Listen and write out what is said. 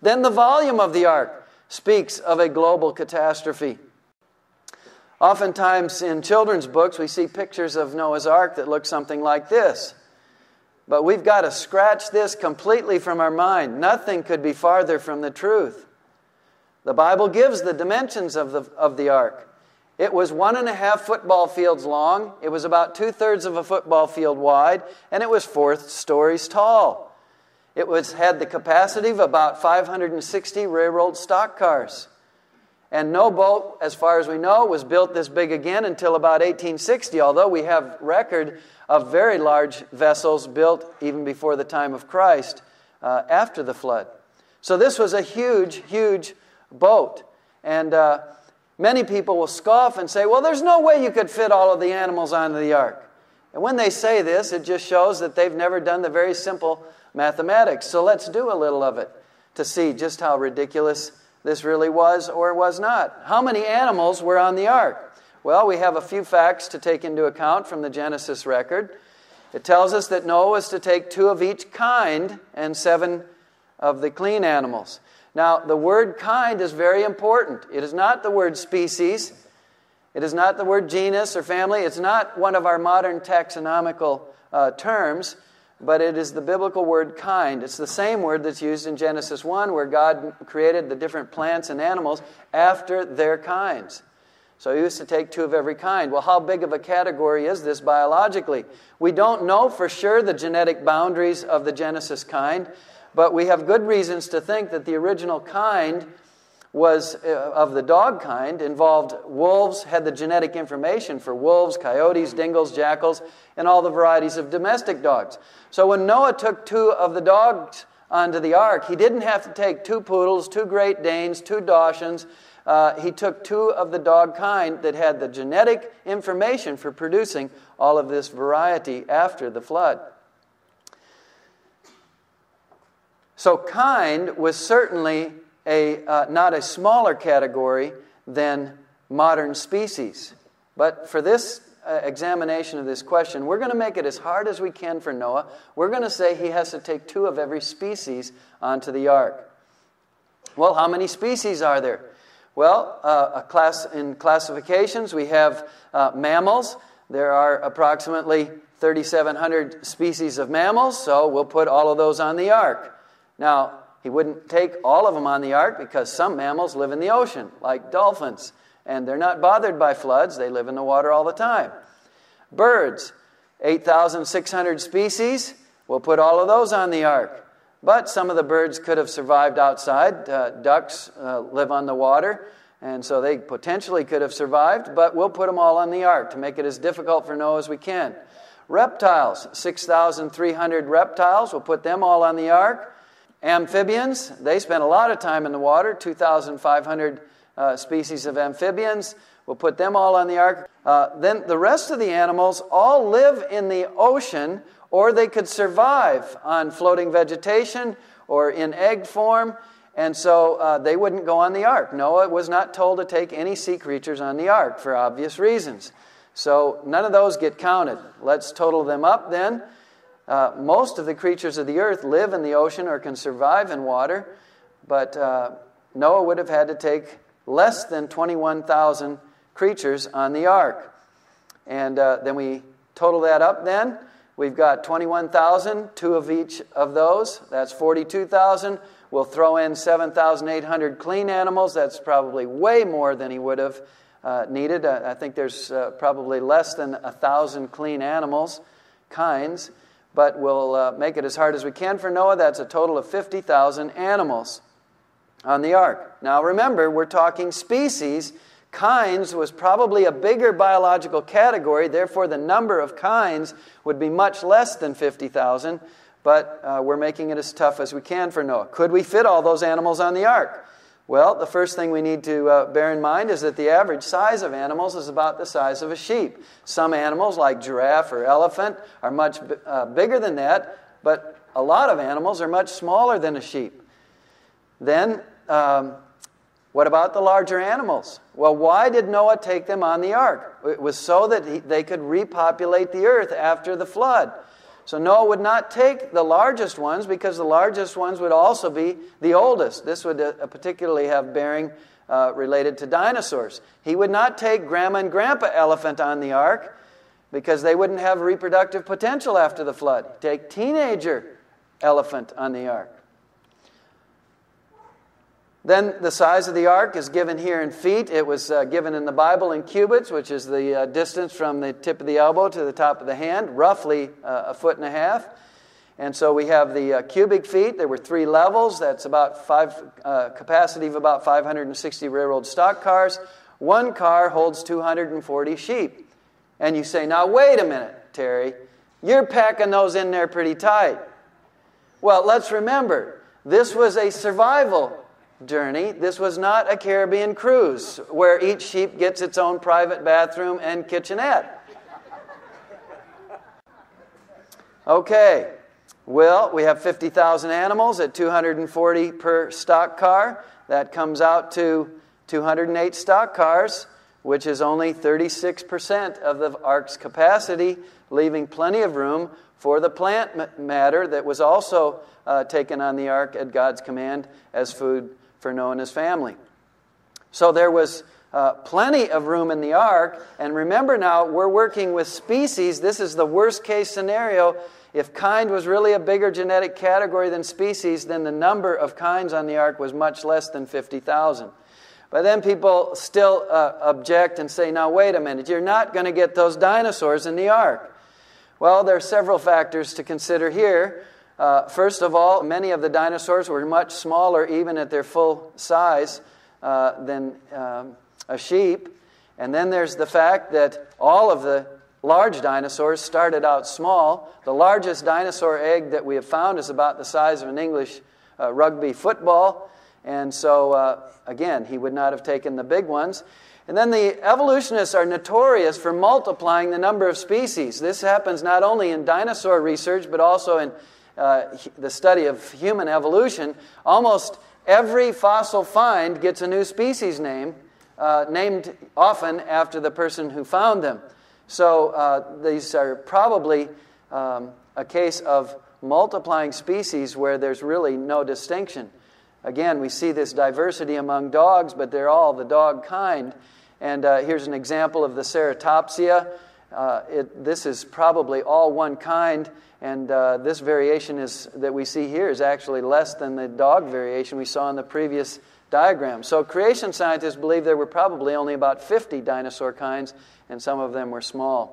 Then the volume of the ark speaks of a global catastrophe. Oftentimes in children's books we see pictures of Noah's Ark that look something like this. But we've got to scratch this completely from our mind. Nothing could be farther from the truth. The Bible gives the dimensions of the ark. It was 1.5 football fields long, it was about 2/3 of a football field wide, and it was 4 stories tall. It had the capacity of about 560 railroad stock cars. And no boat, as far as we know, was built this big again until about 1860, although we have record of very large vessels built even before the time of Christ, after the flood. So this was a huge, huge boat. And many people will scoff and say, well, there's no way you could fit all of the animals onto the ark. And when they say this, it just shows that they've never done the very simple mathematics. So let's do a little of it to see just how ridiculous this really was or was not. How many animals were on the ark? Well, we have a few facts to take into account from the Genesis record. It tells us that Noah was to take 2 of each kind and 7 of the clean animals. Now, the word kind is very important. It is not the word species. It is not the word genus or family. It's not one of our modern taxonomical terms, but it is the biblical word kind. It's the same word that's used in Genesis 1 where God created the different plants and animals after their kinds. So he used to take 2 of every kind. Well, how big of a category is this biologically? We don't know for sure the genetic boundaries of the Genesis kind, but we have good reasons to think that the original kind was of the dog kind, involved wolves, had the genetic information for wolves, coyotes, dingoes, jackals, and all the varieties of domestic dogs. So when Noah took 2 of the dogs onto the ark, he didn't have to take 2 poodles, 2 Great Danes, 2 Dachshunds. He took 2 of the dog kind that had the genetic information for producing all of this variety after the flood. So kind was certainly not a smaller category than modern species. But for this examination of this question, we're going to make it as hard as we can for Noah. We're going to say he has to take 2 of every species onto the ark. Well, how many species are there? Well, in classifications, we have mammals. There are approximately 3,700 species of mammals, so we'll put all of those on the ark. Now, he wouldn't take all of them on the ark because some mammals live in the ocean, like dolphins, and they're not bothered by floods. They live in the water all the time. Birds, 8,600 species. We'll put all of those on the ark. But some of the birds could have survived outside. Ducks live on the water, and so they potentially could have survived, but we'll put them all on the ark to make it as difficult for Noah as we can. Reptiles, 6,300 reptiles. We'll put them all on the ark. Amphibians, they spent a lot of time in the water, 2,500 species of amphibians. We'll put them all on the ark. Then the rest of the animals all live in the ocean, or they could survive on floating vegetation or in egg form, and so they wouldn't go on the ark. Noah was not told to take any sea creatures on the ark for obvious reasons. So none of those get counted. Let's total them up then. Most of the creatures of the earth live in the ocean or can survive in water, but Noah would have had to take less than 21,000 creatures on the ark. And then we total that up then. We've got 21,000, 2 of each of those. That's 42,000. We'll throw in 7,800 clean animals. That's probably way more than he would have needed. I think there's probably less than 1,000 clean animals, kinds. But we'll make it as hard as we can for Noah. That's a total of 50,000 animals on the ark. Now remember, we're talking species. Kinds was probably a bigger biological category. Therefore, the number of kinds would be much less than 50,000. But we're making it as tough as we can for Noah. Could we fit all those animals on the ark? Well, the first thing we need to bear in mind is that the average size of animals is about the size of a sheep. Some animals, like giraffe or elephant, are much bigger than that, but a lot of animals are much smaller than a sheep. Then, what about the larger animals? Well, why did Noah take them on the ark? It was so that they could repopulate the earth after the flood. So Noah would not take the largest ones because the largest ones would also be the oldest. This would particularly have bearing related to dinosaurs. He would not take Grandma and Grandpa elephant on the ark because they wouldn't have reproductive potential after the flood. Take teenager elephant on the ark. Then the size of the ark is given here in feet. It was given in the Bible in cubits, which is the distance from the tip of the elbow to the top of the hand, roughly 1.5 feet. And so we have the cubic feet. There were 3 levels. That's about capacity of about 560 railroad stock cars. One car holds 240 sheep. And you say, now wait a minute, Terry. You're packing those in there pretty tight. Well, let's remember, this was a survival journey. This was not a Caribbean cruise where each sheep gets its own private bathroom and kitchenette. Okay, well, we have 50,000 animals at 240 per stock car. That comes out to 208 stock cars, which is only 36% of the ark's capacity, leaving plenty of room for the plant matter that was also taken on the ark at God's command as food for Noah and his family. So there was plenty of room in the ark. And remember now, we're working with species. This is the worst case scenario. If kind was really a bigger genetic category than species, then the number of kinds on the ark was much less than 50,000. But then people still object and say, now wait a minute, you're not going to get those dinosaurs in the ark. Well, there are several factors to consider here. First of all, many of the dinosaurs were much smaller, even at their full size, than a sheep. And then there's the fact that all of the large dinosaurs started out small. The largest dinosaur egg that we have found is about the size of an English rugby football. And so, again, he would not have taken the big ones. And then the evolutionists are notorious for multiplying the number of species. This happens not only in dinosaur research, but also in the study of human evolution. Almost every fossil find gets a new species name, named often after the person who found them. So these are probably a case of multiplying species where there's really no distinction. Again, we see this diversity among dogs, but they're all the dog kind. And here's an example of the Ceratopsia. This is probably all one kind, and this variation that we see here is actually less than the dog variation we saw in the previous diagram. So creation scientists believe there were probably only about 50 dinosaur kinds, and some of them were small.